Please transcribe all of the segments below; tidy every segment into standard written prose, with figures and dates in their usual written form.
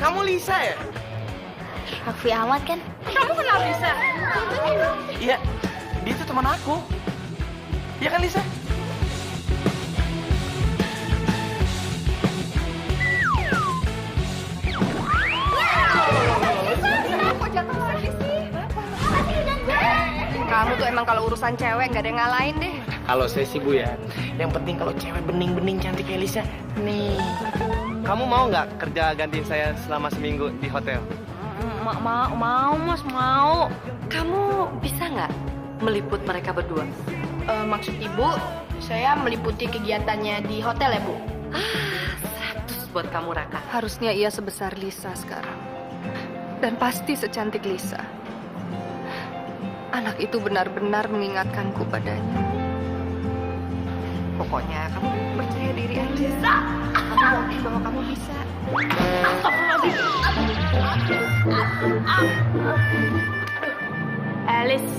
Kamu Lisa ya? Raffi Ahmad kan? Kamu kenal Lisa? Iya, dia itu teman aku. Iya kan Lisa? Kamu tuh emang kalau urusan cewek nggak ada yang ngalahin deh. Kalau saya sih Bu ya, yang penting kalau cewek bening-bening cantik kayak Lisa. Nih. Kamu mau nggak kerja gantiin saya selama seminggu di hotel? Mau mas, mau. Kamu bisa nggak meliput mereka berdua? Maksud ibu, saya meliputi kegiatannya di hotel ya bu? 100 buat kamu Raka. Harusnya ia sebesar Lisa sekarang. Dan pasti secantik Lisa. Anak itu benar-benar mengingatkanku padanya. Pokoknya kamu percaya diri aja. Kamu yakin bahwa kamu bisa. Alice,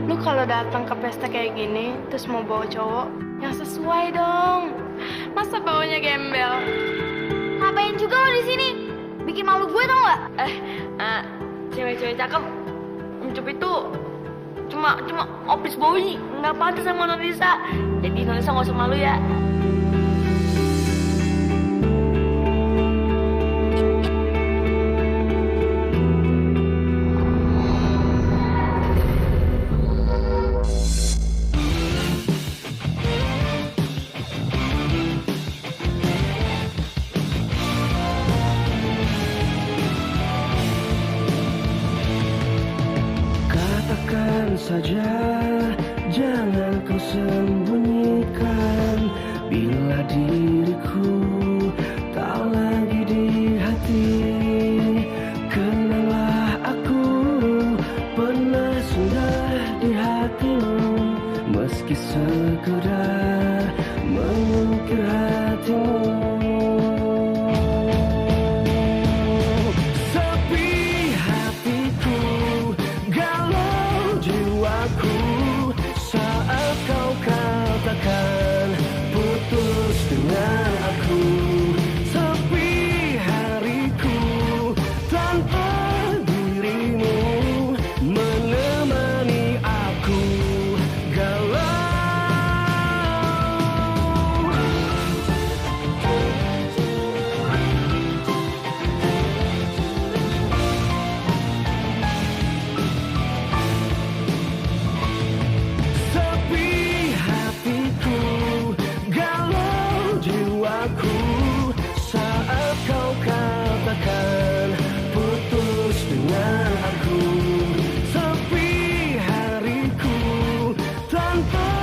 lu kalau datang ke pesta kayak gini, terus mau bawa cowok, yang sesuai dong. Masa bawanya gembel? Ngapain juga lo di sini? Bikin malu gue tau nggak? Cewek-cewek cakep, mencup itu cuma opis boy, nggak pantas sama Nonisa. Jadi Nonisa nggak usah malu ya. Katakan saja, jangan kau sembunyikan. Bila diriku tak lagi di hati, kenanglah aku pernah singgah di hatimu. Meski sekedar mengukir hatimu. Putus dengan aku, sepi hariku tanpa dirimu menemani aku galau. Sepi hatiku, jiwaku saat kau katakan putus dengan aku. Sepi hariku tanpa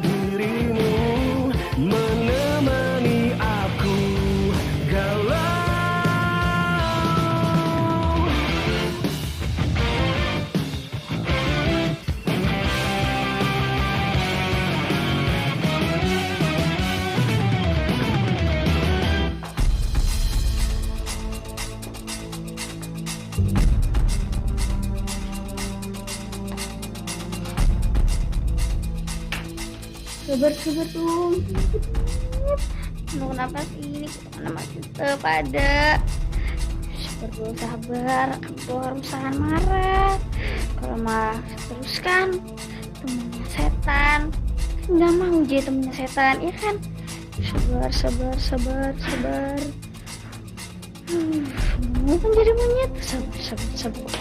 dirimu menemani aku galau. Sabar tuh. Lu kenapa sih ini? Mana masih tetap ada? Sabar dulu, sabar. Aku harus tahan marah. Kalau marah terus kan temennya setan. Nggak mau jadi temennya setan, ya kan? Sabar. Mau kan jadi monyet. Sabar.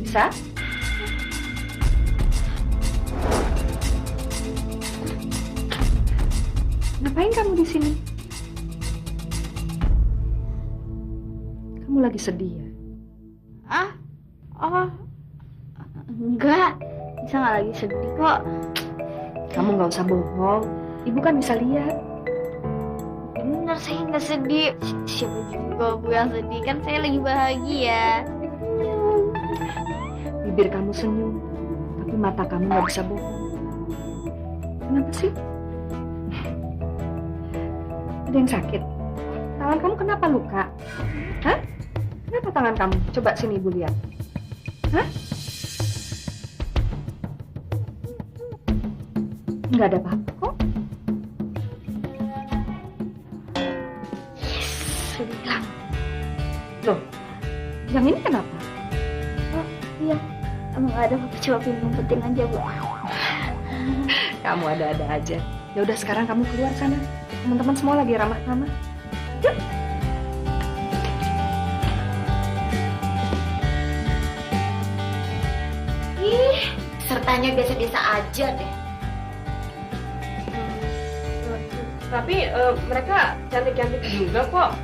Bisa? Ngapain kamu di sini? Kamu lagi sedih ya? Enggak. Bisa nggak lagi sedih kok. Kamu nggak usah bohong. Ibu kan bisa lihat. Bener, saya nggak sedih. Siapa juga bu yang sedih, kan saya lagi bahagia. Bibir kamu senyum, tapi mata kamu nggak bisa bohong. Kenapa sih? Ada yang sakit? Tangan kamu kenapa luka? Hah? Kenapa tangan kamu? Coba sini ibu lihat. Hah? Nggak ada apa-apa kok. sudah hilang. Loh, yang ini kenapa? Oh iya, emang nggak ada apa-apa, coba ngumpetin aja Bu. Kamu ada-ada aja. Ya udah sekarang kamu keluar sana. Teman-teman semua lagi ramah-ramah. Yuk. Ih, sertanya biasa-biasa aja deh. Tapi mereka cantik-cantik juga kok.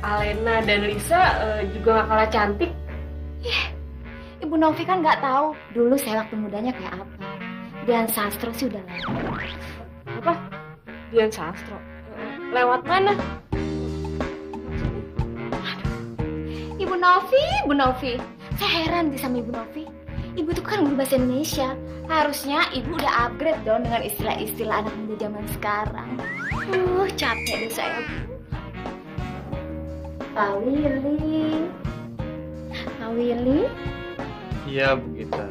Alena dan Lisa juga gak kalah cantik. Ibu Novi kan nggak tahu dulu saya waktu mudanya kayak apa. Dan sastro sih udah lewat. Apa? Dian Sastro. Lewat mana? Ibu Novi. Saya heran deh sama Ibu Novi. Ibu tuh kan guru bahasa Indonesia. Harusnya ibu udah upgrade dong dengan istilah-istilah anak muda zaman sekarang. Capek deh saya, Bu. Pak Willy. Iya, Bu Gita.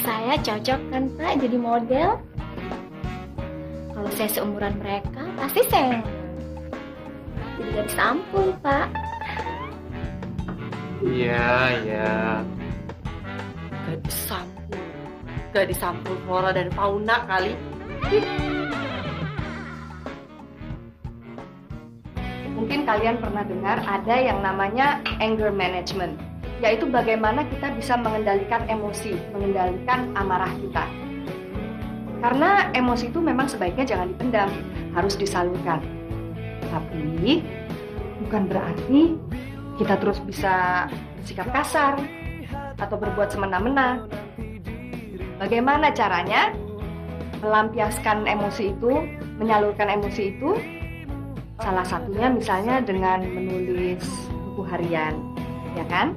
Saya cocok kan Pak jadi model? Kalau saya seumuran mereka, pasti saya jadi gadis sampul Pak. Iya. Gadis sampul flora dan fauna kali. Mungkin kalian pernah dengar ada yang namanya anger management, yaitu bagaimana kita bisa mengendalikan emosi, mengendalikan amarah kita. Karena emosi itu memang sebaiknya jangan dipendam, harus disalurkan. Tapi bukan berarti kita terus bisa bersikap kasar atau berbuat semena-mena. Bagaimana caranya melampiaskan emosi itu, menyalurkan emosi itu? Salah satunya misalnya dengan menulis buku harian, ya kan?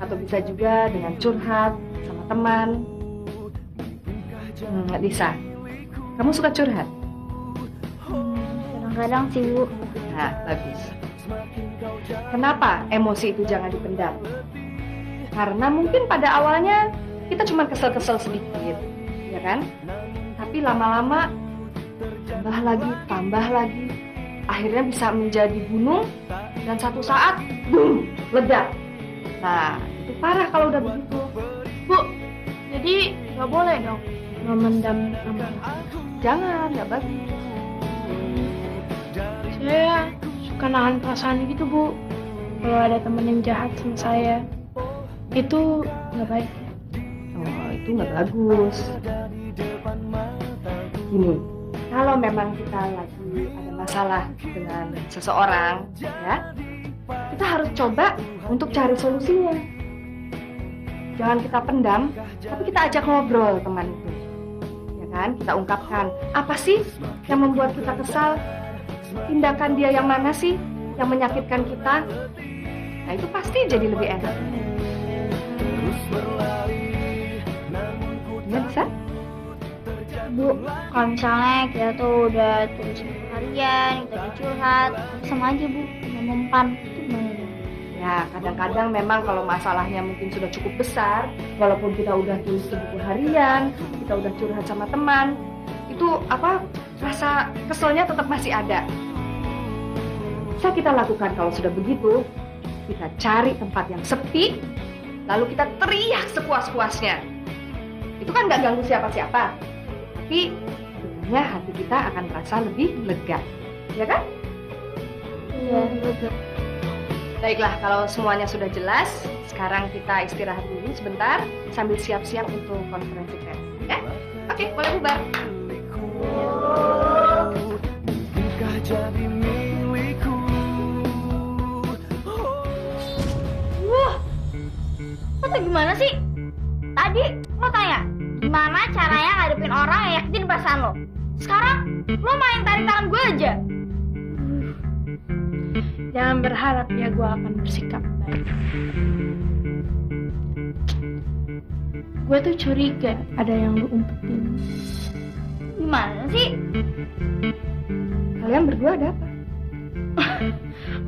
Atau bisa juga dengan curhat sama teman. Lisa, kamu suka curhat? Kadang-kadang sih Bu. Nah, bagus. Kenapa emosi itu jangan dipendam? Karena mungkin pada awalnya kita cuma kesel-kesel sedikit, ya kan? Tapi lama-lama tambah lagi. Akhirnya bisa menjadi gunung dan satu saat, boom, ledak. Nah, itu parah kalau udah begitu. Bu, jadi nggak boleh dong memendam amarah. Jangan, nggak bagus. Saya suka nahan perasaan gitu Bu. Kalau ada temen yang jahat sama saya, itu nggak baik. Oh, itu nggak bagus. Gini, kalau memang kita lagi ada masalah dengan seseorang, ya, kita harus coba untuk cari solusinya. Jangan kita pendam, tapi kita ajak ngobrol teman itu. Ya kan? Kita ungkapkan, apa sih yang membuat kita kesal? Tindakan dia yang mana sih yang menyakitkan kita? Nah, itu pasti jadi lebih enak. Ya, bisa? Bu, kalau misalnya kita tuh udah tulis buku harian, kita udah curhat, sama aja Bu, mempan itu gimana Bu? Ya, kadang-kadang memang kalau masalahnya mungkin sudah cukup besar, walaupun kita udah tulis di buku harian, kita udah curhat sama teman, itu rasa keselnya tetap masih ada. Bisa kita lakukan kalau sudah begitu, kita cari tempat yang sepi, lalu kita teriak sepuas-puasnya. Itu kan nggak ganggu siapa-siapa, tapi tentunya hati kita akan merasa lebih lega, ya kan? Iya, betul. Baiklah, kalau semuanya sudah jelas, sekarang kita istirahat dulu sebentar sambil siap-siap untuk konferensi pers. Ya? Oke, boleh bubar. Mungkinkah jadi milikku? Lo tuh gimana sih? Tadi lo tanya, gimana caranya ngadepin orang yang yakin perasaan lo? Sekarang lo main tarik tangan gue aja. Jangan berharap ya gue akan bersikap baik. Gue tuh curiga ada yang lu umpetin. Gimana sih? Kalian berdua ada apa?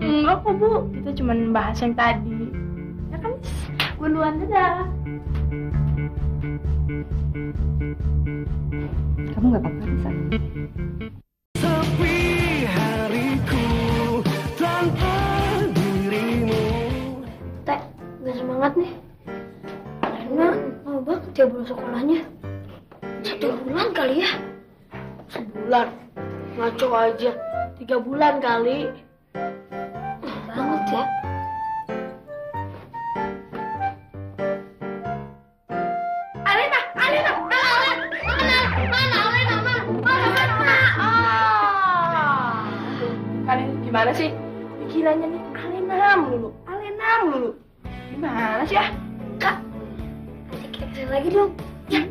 Enggak kok Bu, kita cuma bahas yang tadi. Ya kan, gue duluan dadah. Kamu nggak apa-apa, Lisa? Sepi hariku tanpa sekolahnya 1 bulan kali ya. Sebulan. Ngaco aja. 3 bulan kali. Banget ya. Alena, Alena, mana Alena, mana? Kalian gimana sih? Pikirannya nih Alena melulu. Gimana sih ya? Kak, kasih kira lagi dong. Ya,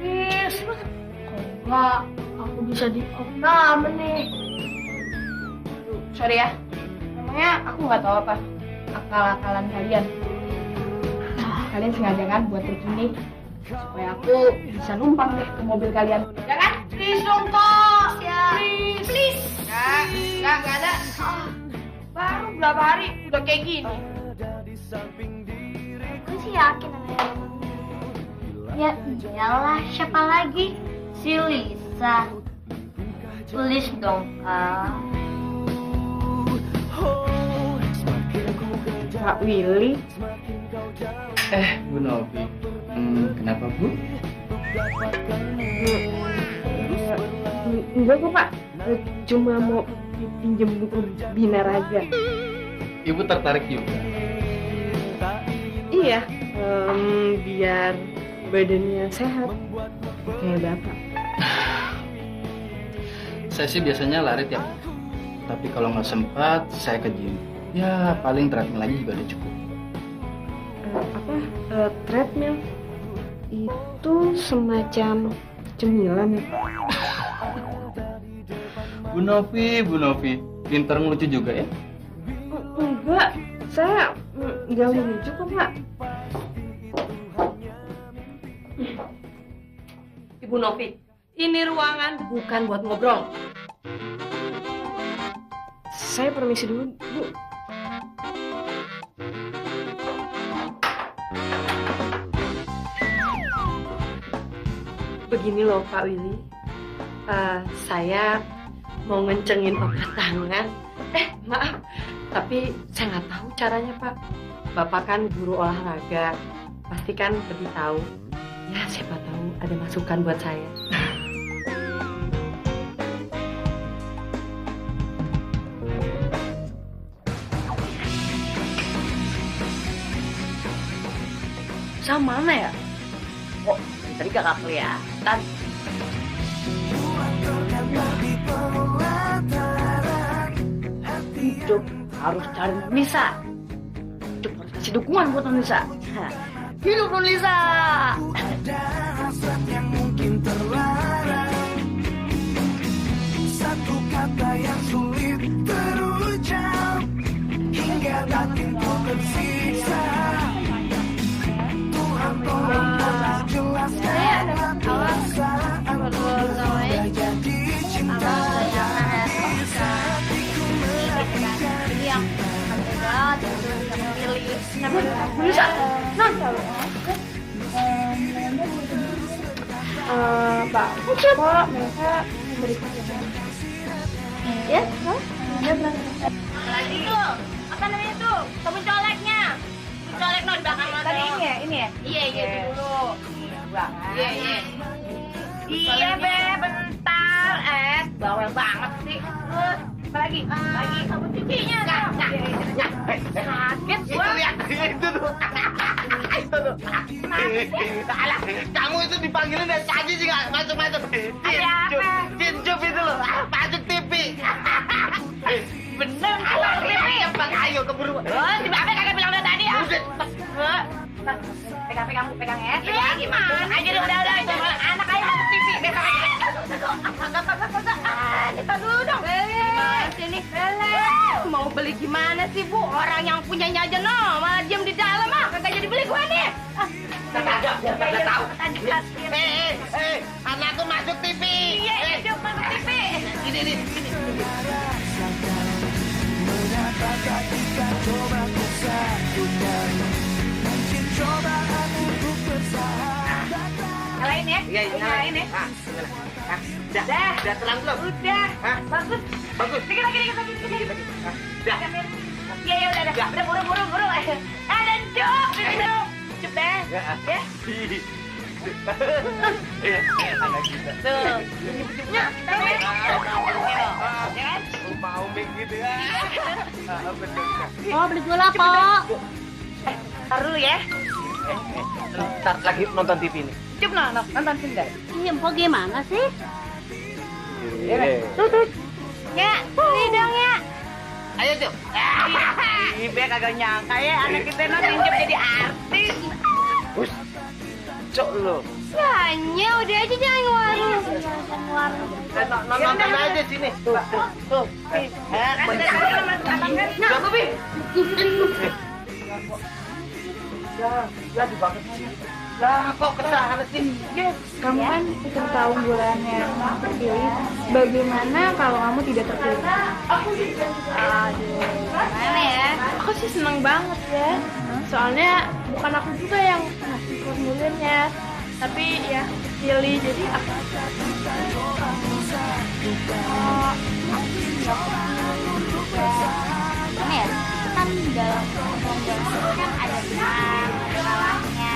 please. Kalau enggak, aku bisa diopname nih. Sorry ya, namanya aku nggak tahu apa akal-akalan kalian. Kalian sengaja kan buat begini supaya aku bisa numpang deh ke mobil kalian, ya kan? Please dong, Kak. Ya. Please. Nggak ada. Baru berapa hari udah kayak gini. Gue sih yakin namanya. Ya iyalah, siapa lagi? Si Lisa. Please dong, Kak. Kak Willy, Bu Novi. Kenapa, Bu? enggak kok Pak, cuma mau pinjem buku binar aja. Ibu tertarik juga. Iya, biar badannya sehat kayak Bapak. Saya sih biasanya lari tiap hari. Tapi kalau nggak sempat, saya ke gym. Ya, paling treadmill aja juga udah cukup. Treadmill itu semacam cemilan ya? Bu Novi, pinter ngelucu juga ya. Enggak, saya nggak lucu kok Pak. Ibu Novi, ini ruangan bukan buat ngobrol. Saya permisi dulu, Bu. Begini loh Pak Willy, saya mau ngencengin obat tangan. Maaf, tapi saya nggak tahu caranya Pak. Bapak kan guru olahraga, pasti kan lebih tahu. Ya siapa tahu ada masukan buat saya. Sama mana ya? Oh, tadi gak kelihatan. Hidup harus cari Nisa. Hidup harus kasih dukungan buat Nisa. Hidup Nisa. Satu kata yang sulit terucap hingga batinku tersiksa. Tuhan tolong jelaskan perasaan sudah jadi cinta. Jadi yang berat, pilih. Nisa, non. Bagus kok, mereka memberikan Ya, Lagi tuh. Apa namanya tuh? Sabun coleknya. Sabun colek no di belakang lo. tadi ini ya? Iya, itu dulu. Iya. Iya, Be, bentar. Bawel banget sih. Terus, apa lagi? Lagi sabun cucinya. Enggak. Sakit gua. Itu tuh. Alah, kamu itu dipanggilin dari tadi sih nggak masuk. Ada apa? Cincup itu loh, masuk TV. Bener, masuk TV. Bang, ayo keburu. Oh, si Babe kagak bilang dari tadi ya? Pegang ya. Iya, gimana? Aja udah. Anak aja masuk TV. Kita dulu dong. Sini. Mau beli gimana sih, Bu? Orang yang punyanya aja no, malah diem di dalam ah. Kagak jadi beli gua nih. Biar tahu. Anakku masuk TV. Iya, hidup masuk TV. Ini. Nyalain ya? Iya, Nyalain ya? Udah terang belum? Udah. Hah? Bagus. Dikit lagi. Udah. Iya, udah. Udah, buru. Ada Cuk. Cuk deh. Ya. Anak kita. Tuh. Cium-ciumnya. Ya kan? Mau begitu ya. Betul. Oh, beli gula kok. Ntar dulu ya. Ntar lagi nonton TV nih. Cium nonton film guys. Iya, Empok gimana sih? Tuh. Ya, beli dong ya. Ayo tuh. Ibe kagak nyangka ya anak kita nonton jadi artis. Bus. Cok lu. Hanya udah aja jangan ngeluarin. Nonton aja sini. Tuh. Nah, Bobi. Ya dibangun aja. Lah kok kesana sih? Kamu kan peserta unggulannya terpilih. Bagaimana kalau kamu tidak terpilih? Aduh, gimana ya? Aku sih seneng banget ya. Soalnya bukan aku juga yang ngasih formulirnya, tapi ya pilih. Jadi aku Gimana ya? Kan dalam pembahasan kan ada benar, ada salahnya.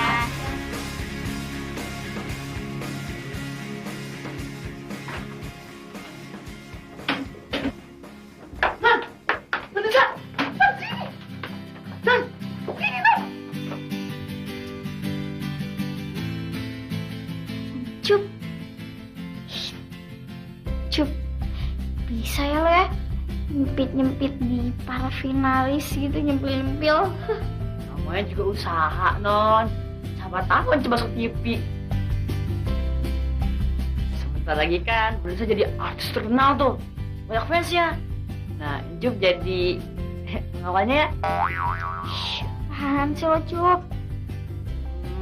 Cup. Cup. Bisa ya lo ya? Nyempit-nyempit di para finalis gitu, nyempil-nyempil. Namanya juga usaha, Non. Siapa tahu kan coba masuk TV. Sebentar lagi kan, Belisa jadi artis terkenal tuh. Banyak fansnya. Nah, Jup jadi pengawalnya ya. Apaan sih lo, Cup?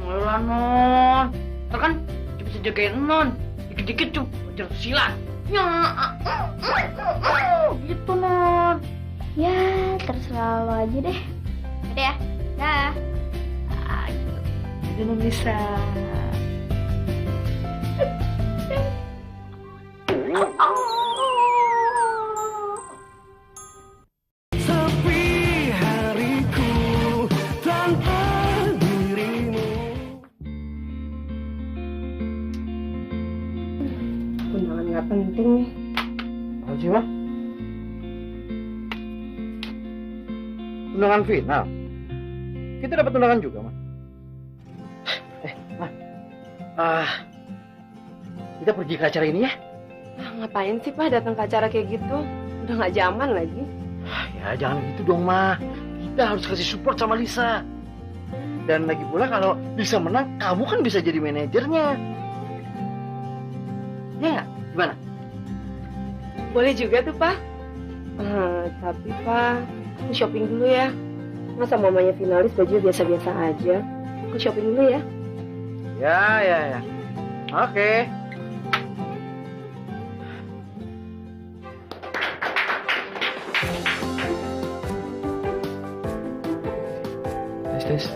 Mulai Non. Ntar kan Jup bisa jagain Non. Dikit-dikit Jup, belajar silat. Ya, gitu Non. Ya, terserah lo aja deh. Udah ya? Dah. Jadi Non bisa. Sepi hariku tanpa dirimu. Undangan nggak penting nih. Apa sih, Mah? Undangan final. Kita dapat undangan juga, Mah. Mah. Kita pergi ke acara ini ya? Ngapain sih Pak datang ke acara kayak gitu? Udah nggak zaman lagi. Ya, jangan gitu dong, Mah. Kita harus kasih support sama Lisa. Dan lagi pula kalau Lisa menang, kamu kan bisa jadi manajernya. Ya nggak? Gimana? Boleh juga tuh Pak. Tapi Pak, aku shopping dulu ya. Masa mamanya finalis baju biasa-biasa aja. Aku shopping dulu ya. Ya. Oke. Tes.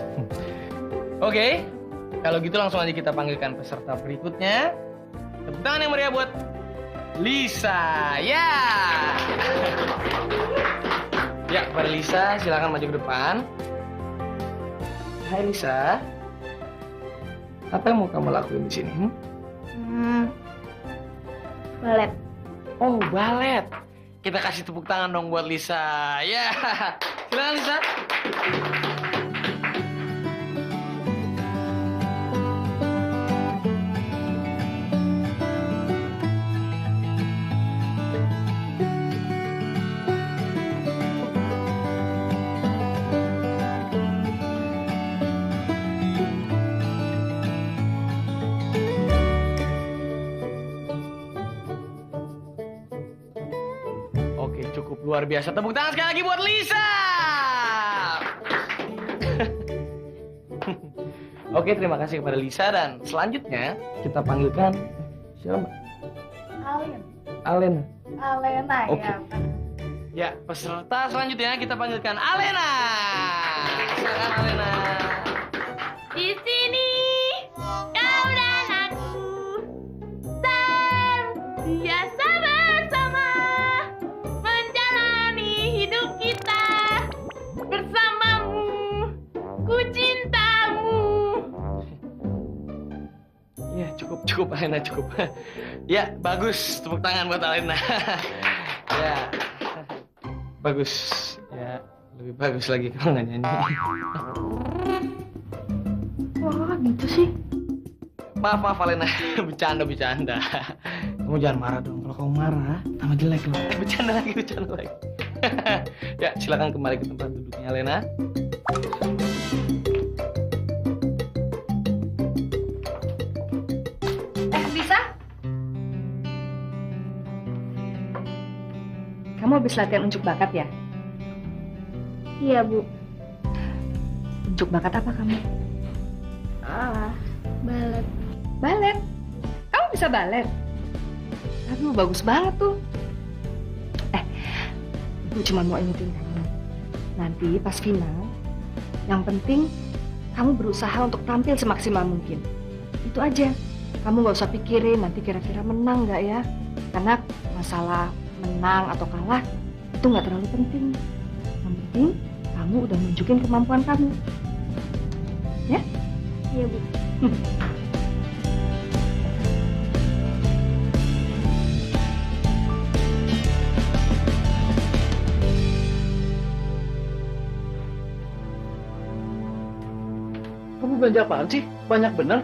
Oke. Kalau gitu langsung aja kita panggilkan peserta berikutnya. Tepuk tangan yang meriah buat Lisa. Ya. Ya, kepada Lisa, silakan maju ke depan. Hai Lisa. Apa yang mau kamu lakuin di sini? Balet. Oh, balet. Kita kasih tepuk tangan dong buat Lisa. Ya. Silakan Lisa. Oke, cukup luar biasa. Tepuk tangan sekali lagi buat Lisa. Oke, terima kasih kepada Lisa dan selanjutnya kita panggilkan siapa? Alena. Alena Oke. ya. Ya, peserta selanjutnya kita panggilkan Alena. Silakan Alena. Di sini kau dan aku terbiasa bersama menjalani hidup kita bersamamu. Ku cintamu Alena cukup. Ya, bagus. Tepuk tangan buat Alena. Ya, bagus. Ya, lebih bagus lagi kalau nggak nyanyi. Wah, gitu sih. Maaf Alena, bercanda. Kamu jangan marah dong. Kalau kamu marah, tambah jelek loh. Bercanda lagi. Ya, silakan kembali ke tempat duduknya Alena. Lisa? Kamu habis latihan unjuk bakat ya? Iya, Bu. Unjuk bakat apa kamu? Balet. Balet. Kamu bisa balet? Aduh, bagus banget tuh. Ibu cuma mau ingetin kamu. Nanti pas final, yang penting kamu berusaha untuk tampil semaksimal mungkin. Itu aja. Kamu nggak usah pikirin nanti kira-kira menang nggak ya. Karena masalah menang atau kalah itu nggak terlalu penting. Yang penting kamu udah nunjukin kemampuan kamu. Ya? Iya, Bu. Kamu belanja apaan sih? Banyak bener.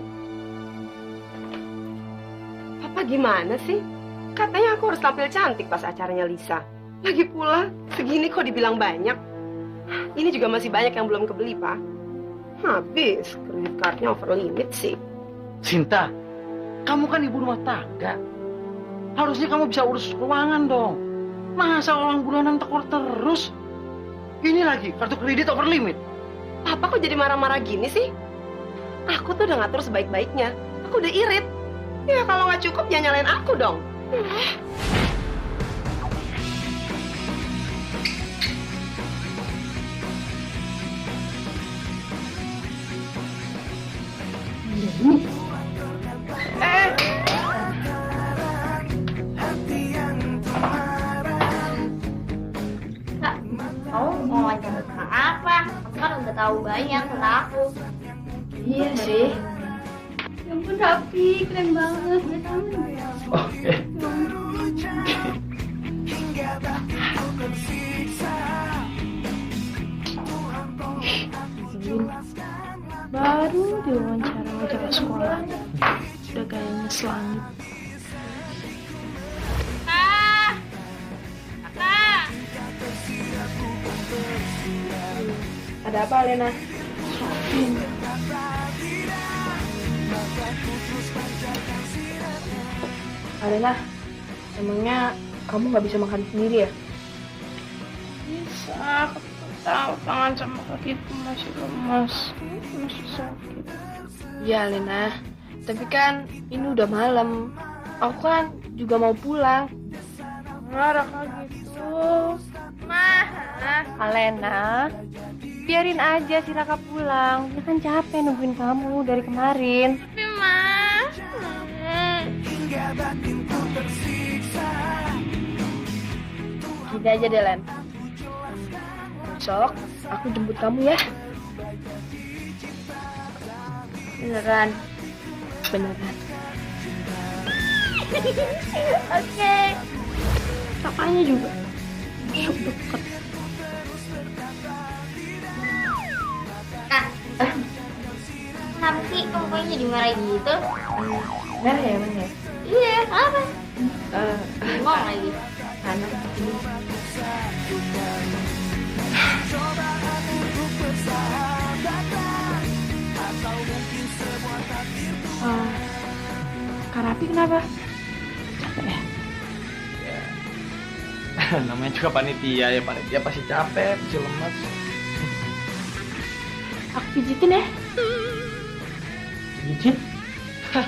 Papa gimana sih? Katanya aku harus tampil cantik pas acaranya Lisa. Lagi pula, segini kok dibilang banyak. Ini juga masih banyak yang belum kebeli, Pak. Habis, kredit cardnya over limit sih. Sinta, kamu kan ibu rumah tangga. Harusnya kamu bisa urus keuangan dong. Masa orang bulanan tekor terus? Ini lagi, kartu kredit over limit. Papa kok jadi marah-marah gini sih? Aku tuh udah ngatur sebaik-baiknya. Aku udah irit. Ya kalau nggak cukup, jangan nyalain aku dong. Kamu mau wawancara tentang apa? Kamu kan udah tahu banyak tentang aku. Iya sih. Ya ampun Rapi, keren banget. Lihat kamu. Oke. Baru diwawancara majalah sekolah. Udah kayaknya selangit. Ada apa, Lena? Alena, emangnya kamu nggak bisa makan sendiri ya? Bisa, tahu tangan sama kakiku masih lemas, masih sakit. Iya, Alena. Tapi kan ini udah malam. Aku kan juga mau pulang. Marah kayak gitu. Alena, biarin aja si Raka pulang. Dia kan capek nungguin kamu dari kemarin. Tapi Mas. Gini aja deh, Len. Besok aku jemput kamu ya. Beneran. Beneran. Oke. Kakaknya juga. Masuk deket. Kenapa sih kamu kok jadi marah gitu? Merah ya, emang ya? Iya, apa? Ngomong lagi. Anak ini. Kak Rapi kenapa? Capek ya? Namanya juga panitia ya, panitia pasti capek, pasti lemas. Aku pijitin ya? Pijit? Hah,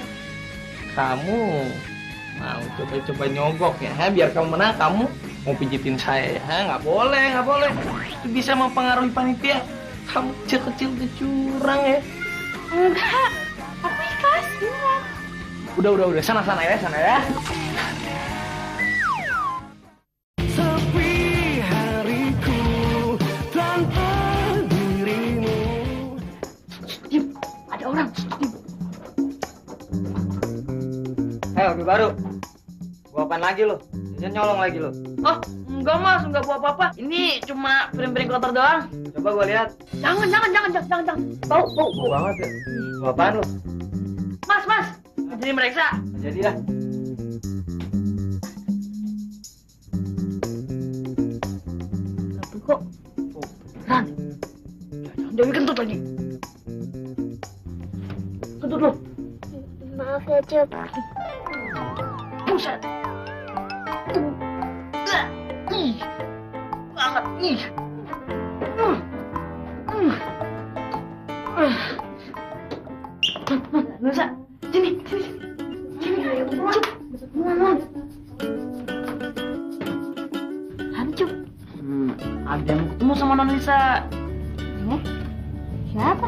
kamu mau coba-coba nyogok ya, ha? Biar kamu menang, kamu mau pijitin saya ya, ha? Nggak boleh. Itu bisa mempengaruhi panitia. Kamu kecil-kecil udah curang ya. Enggak, aku ikhlas, beneran. Udah, sana ya. Sepi hariku tanpa dirimu. Diam, ada orang. Diam. baru. Gua apaan lagi lu? Jangan nyolong lagi lu. Oh, enggak mas, enggak bawa apa-apa. Ini cuma piring-piring kotor doang. Coba gua lihat. Jangan. Bau. Bau banget ya. Gua apaan lu? Mas. Jadi mereka. Jadi dah. Tapi kok Ran, Dewi kentut lagi. Kentut lu. Maaf ya, Cup. Buset. Ih. Banget. Ih. Nusa, sini. Cup. Cup. Ada yang ketemu sama Nona Lisa. Siapa?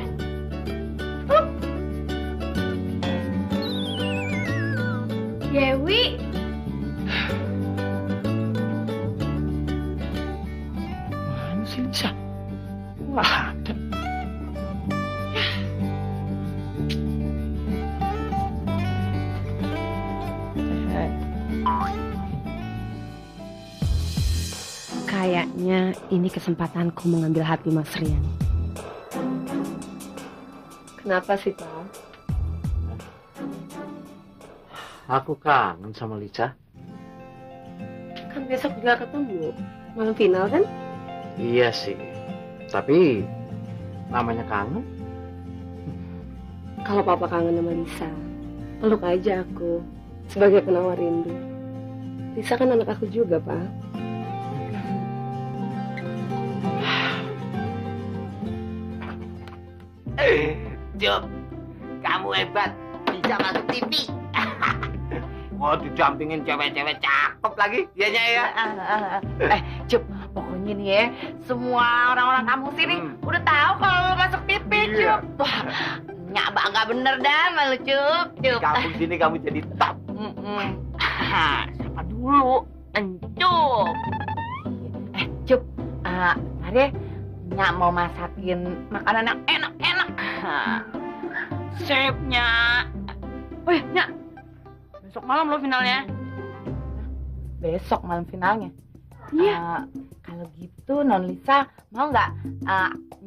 Dewi. Mana sih Lisa? Wah, ada. Kayaknya ini kesempatanku mengambil hati Mas Rian. Kenapa sih, Pak? Aku kangen sama Lisa. Kan besok juga ketemu. Malam final kan? Iya sih. Tapi namanya kangen. Kalau Papa kangen sama Lisa, peluk aja aku sebagai penawar rindu. Lisa kan anak aku juga, Pak. Cup, kamu hebat. Bisa masuk TV. Wah, didampingin cewek-cewek cakep lagi. Dianya ya. Cup, pokoknya nih ya, semua orang-orang kampung sini udah tahu kalau lo masuk TV, Cup. Wah, nyak bangga bener dah malu, Cup. Kampung sini kamu jadi top. Siapa dulu? Encup. Cup, bentar ya. Nyak mau masakin makanan yang enak-enak. Chefnya. Oh ya, Nyak. Besok malam lo finalnya. Besok malam finalnya? Iya. Kalau gitu Non Lisa mau nggak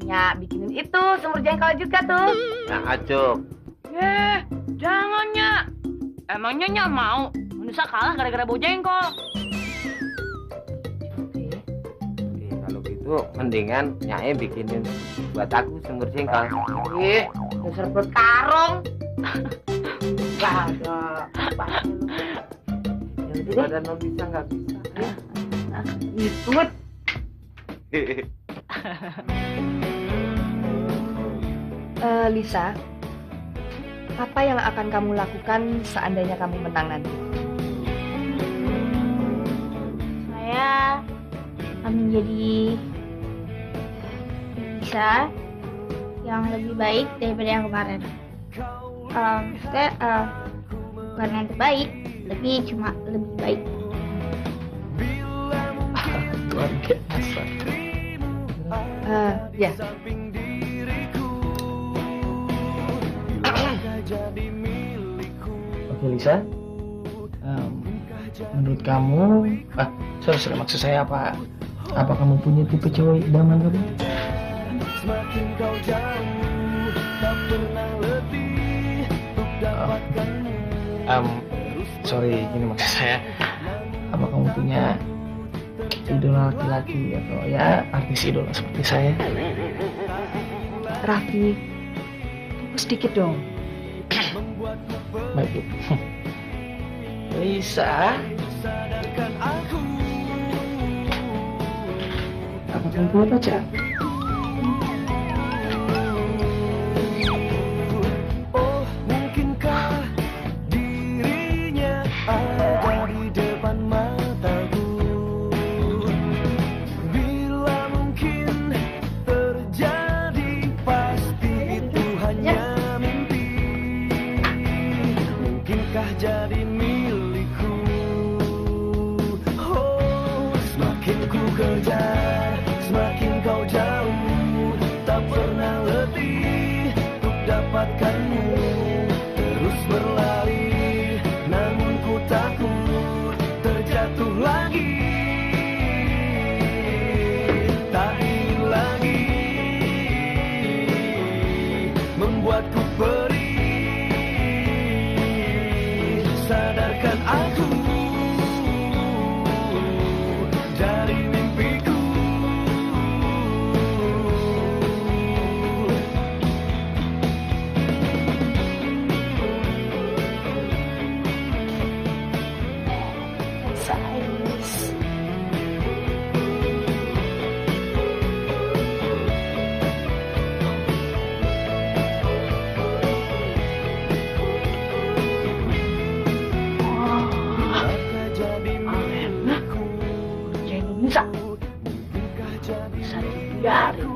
Nyak bikinin itu semur jengkol juga tuh? Nah, Cup. Jangan Nyak. Emangnya Nyak mau? Non Lisa kalah gara-gara bau jengkol. Kalau gitu mendingan Nyai bikinin buat aku semur jengkol. Dasar bertarung. Gak ada. Badan lo bisa nggak bisa? Ikut. Lisa, apa yang akan kamu lakukan seandainya kamu menang nanti? Saya akan menjadi bisa yang lebih baik daripada yang kemarin. Maksudnya bukan yang terbaik, tapi cuma lebih baik. Luar biasa. Ya. Oke Lisa, menurut kamu, sorry maksud saya apa kamu punya tipe cewek idaman kamu? Semakin kau jauh, tak pernah lebih untuk dapatkanmu. Sorry, gini maksud saya, apa kamu punya idola laki-laki atau ya artis idola seperti saya? Raffi, tunggu sedikit dong. Baik Bu. Lisa, apa kamu punya pacar? Oh, mungkinkah dirinya ada di depan mataku? Bila mungkin terjadi, pasti itu hanya mimpi. Mungkinkah jadi milikku? Oh, semakin ku kejar, semakin kau jauh, tak pernah letih untuk dapatkanmu. Terus berlari, namun ku tak Sais. Bisa dibiarin.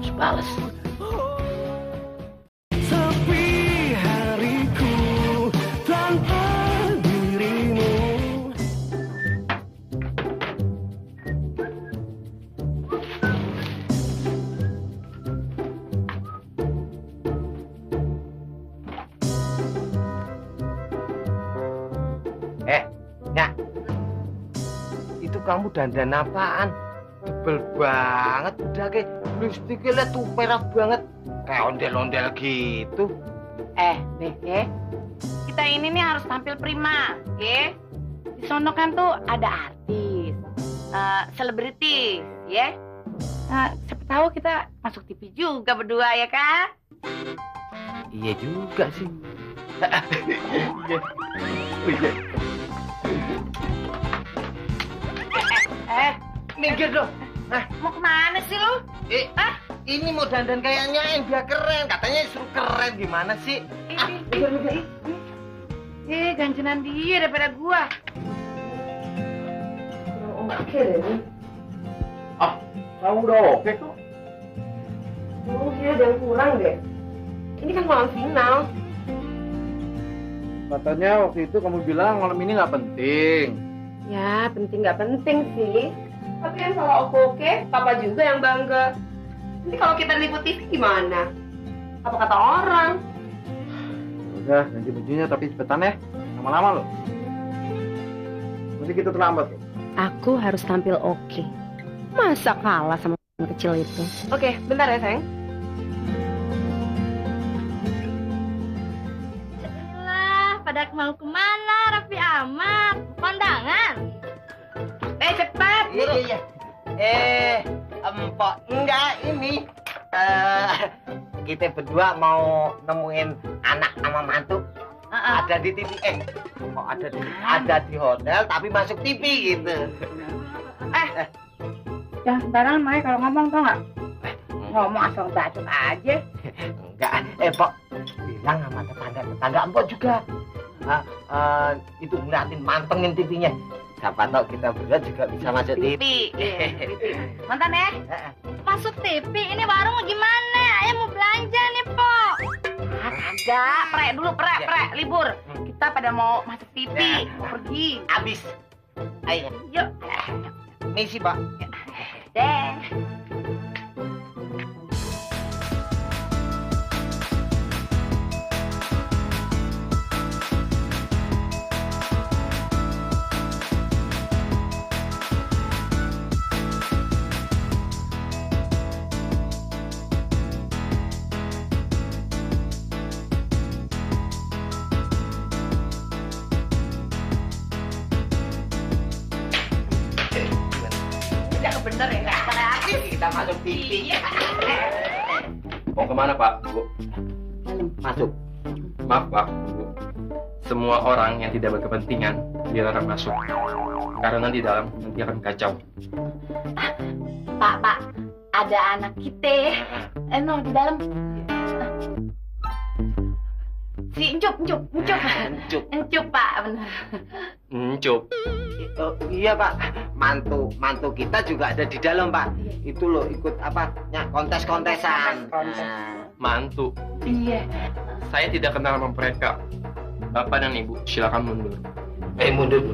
Terus balas. Sepi hariku tanpa dirimu. Ya. Itu kamu dandan apaan? Tebel banget udah kayak lipstiknya tuh merah banget. Kayak ondel-ondel gitu. Beh, kita ini nih harus tampil prima, ya. Di sono kan tuh ada artis, selebriti, ya. Siapa tahu kita masuk TV juga berdua ya kan? Iya juga sih. Minggir dong. Mau kemana sih lu? Ini mau dandan kayaknya yang dia keren. Katanya suruh keren gimana sih? Ganjenan dia daripada gua. Oke deh nih. Kamu udah oke kok. Dia ada yang kurang deh. Ini kan malam final. Katanya waktu itu kamu bilang malam ini nggak penting. Ya, penting nggak penting sih. Tapi kan kalau aku oke, papa juga yang bangga. Nanti kalau kita liput TV gimana? Apa kata orang? Udah, ganti bajunya tapi cepetan ya. Lama-lama loh. Nanti kita terlambat loh. Aku harus tampil oke. Masa kalah sama kecil itu? Oke, bentar ya, sayang. Lah, pada mau kemana Raffi Ahmad? Kondangan. Cepat. Iya. Empok enggak ini. Kita berdua mau nemuin anak sama mantu. Ada di TV. Ada di hotel tapi masuk TV gitu. Ya, sekarang Mai kalau ngomong tau nggak? Ngomong asal bacot aja. Enggak, Pok. Bilang sama tetangga Empok juga. Itu ngeliatin mantengin TV-nya. Siapa tahu kita berdua juga bisa masuk TV. Nonton ya? Masuk TV, ini warung gimana? Ayah mau belanja nih, Po. Ada, pre, libur. Kita pada mau masuk TV, mau pergi. Abis. Ayo. Yuk. Misi, Pak. Deh. Bener ya, kreatif. Kita masuk TV. Mau kemana Pak, Bu? Masuk. Maaf Pak, Bu. Semua orang yang tidak berkepentingan dilarang masuk. Karena di dalam nanti akan kacau. Pak, ada anak kita. No, di dalam. Si Encup, Pak, benar. Encup. Iya Pak, mantu kita juga ada di dalam Pak. Itu loh ikut kontes-kontesan. Mantu. Iya. Saya tidak kenal sama mereka. Bapak dan Ibu silakan mundur. Mundur.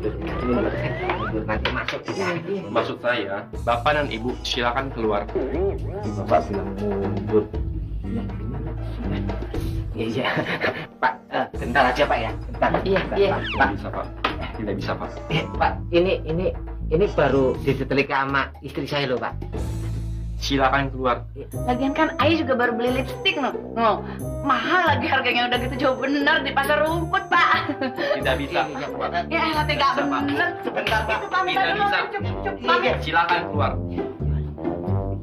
Nanti masuk kita. Maksud saya, Bapak dan Ibu silakan keluar. Bapak bilang mundur. Iya. Pak, bentar aja Pak ya. Bentar. Iya. Tidak bisa Pak. Tidak bisa Pak. Pak, ini baru disetelika sama istri saya loh Pak. Silakan keluar. Lagian kan Ayu juga baru beli lipstik no. Mahal lagi harganya udah gitu jauh bener di pasar rumput Pak. Tidak bisa. Ya elah tega bener. Sebentar Pak. Itu pamit Tidak dulu. bisa. Cup, pamit. Silakan keluar.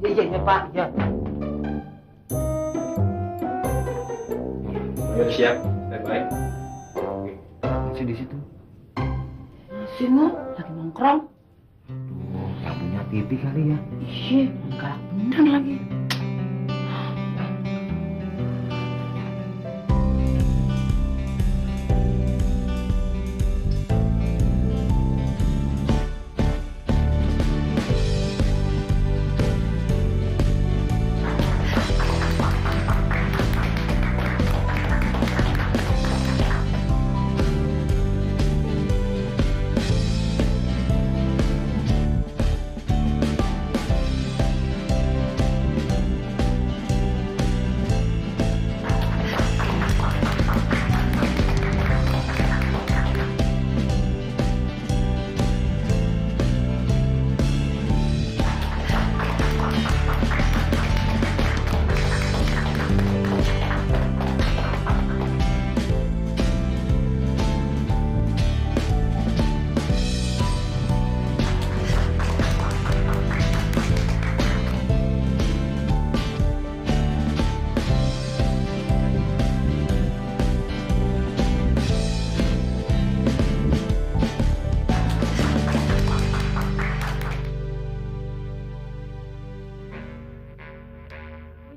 Iya Pak. Ya. Ayo siap. Baik. Di situ. Sini lagi nongkrong. Yang punya TV kali ya. Iya, enggak bener lagi.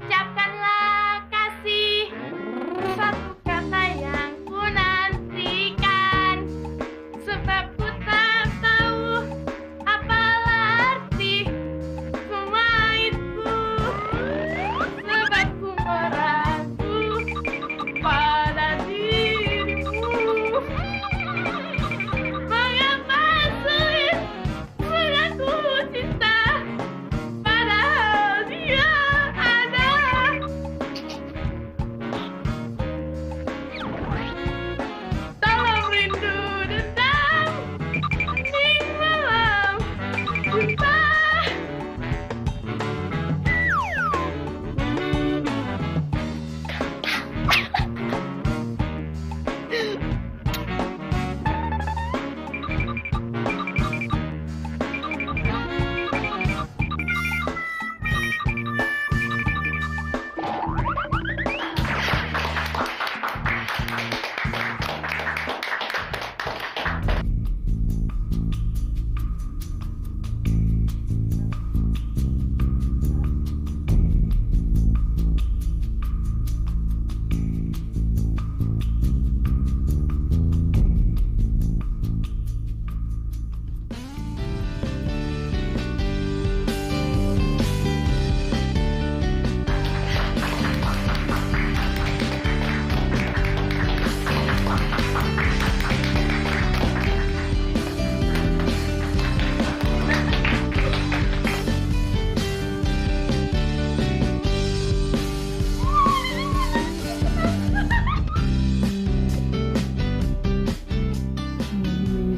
Ucapkanlah kasih, satu kata yang ku nantikan, sebab ku tak tahu apa arti semua itu, sebab ku meragu pada dirimu. Mengapa sulit mengaku cinta, padahal dia ada. Tolong rindu datang di malam jumpa.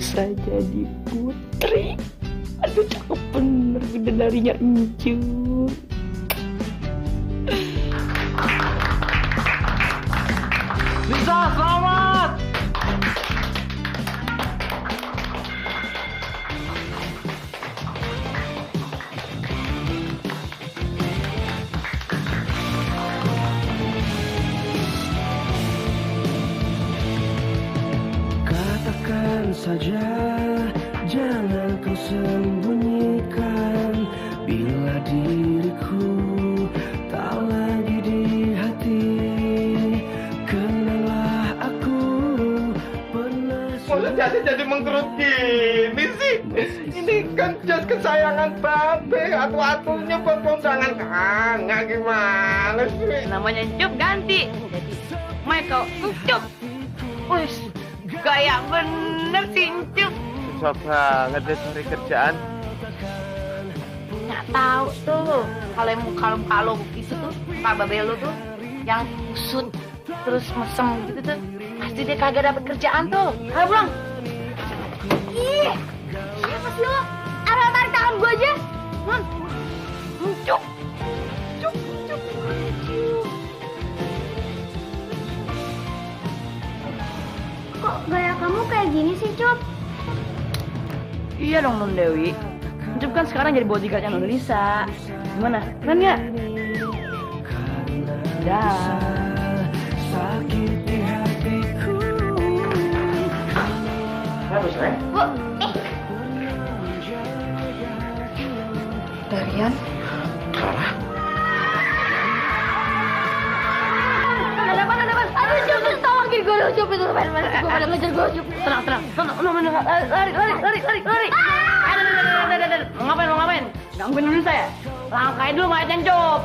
Bisa jadi putri. Aduh, cakep bener bidadarinya Encun. Lisa, selamat! Katakan saja, jangan kau sembunyikan. Bila diriku tak lagi di hati, kenanglah aku pernah. Masa jadi mengkerut gini sih? Ini kan jas kesayangan Babe. Atu-atunya buat kondangan Kangga, gimana sih? Namanya Cup ganti jadi Michael Cup. Wih, gaya bener sih Cup. Susah banget deh cari kerjaan. Nggak tahu tuh kalau muka lo gitu tuh, muka Babe lo tuh yang kusut terus mesem gitu tuh, pasti dia kagak dapet kerjaan tuh. Ayo pulang. Ih, siapa sih lo? Tarik tangan gue aja. Cuk. Cuk. Kok gaya kamu kayak gini sih, Cup? Iya dong Non Dewi. Cup kan sekarang jadi bodyguardnya Non Lisa. Gimana? Keren nggak? Ya. Sakiti hatiku. Bu, kalian? Clara? Ada apa? Aduh, cepet tolong gue cepet itu gue pada ngejar gue cepet. Tenang. Lari. Aduh. Mau ngapain? Gangguin dulu saya. Langkain dulu mayatnya, Cop.